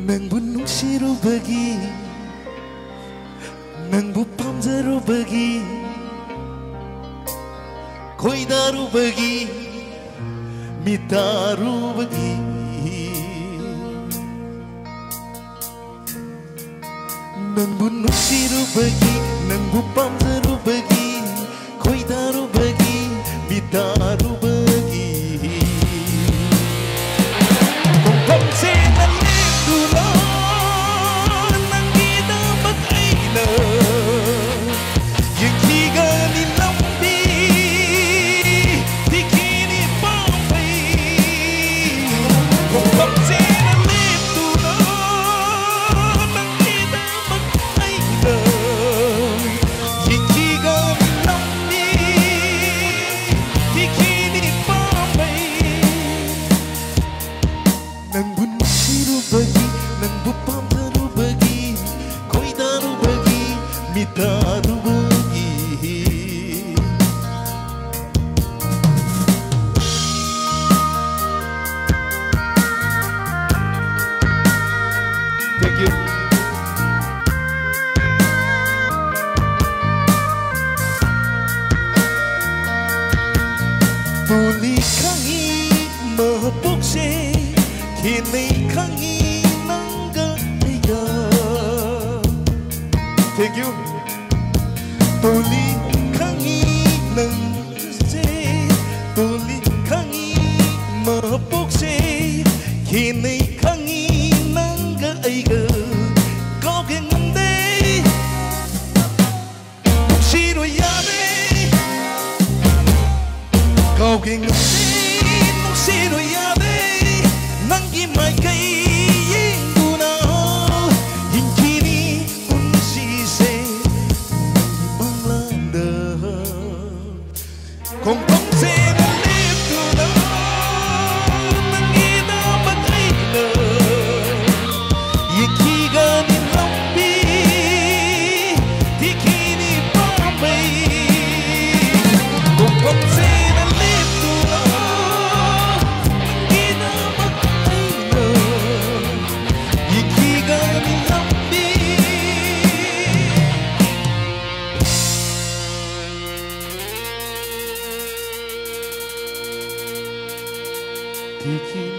Nang bunuh siru bagi, nang bupam zaru bagi, koi daru bagi, mitaru bagi. Nang bunuh siru bagi, nang bupam zaru bagi, koi daru bagi, mitaru bagi. Kung pamsinan dulu nang kita mag-aina, yung higa ni lambi, di kini pambay. Kung pamsinan dulu nang kita mag-aina, yung higa ni lambi, di kini pambay. Nang bunuh siru bagi, nang bupam daru bagi, koi daru bagi, mitaru bagi. Thank you. Tuli kangi mapukse, kini kangi nanggaya. Thank you. Tuli kangi nangse, tuli kangi mapukse, kini kangi nanggaya. Kau kengande, siru yabe. Kau kengande, siru yabe. Nanggi mai kai yenguna, hingkini unsise nanggi manglanda. Kung pamsinan dito nanggi dapat ay na, yikiga ni lambi, di kini pambay. Kung pamsinan dito nanggi dapat ay na, yikiga ni lambi. Di kini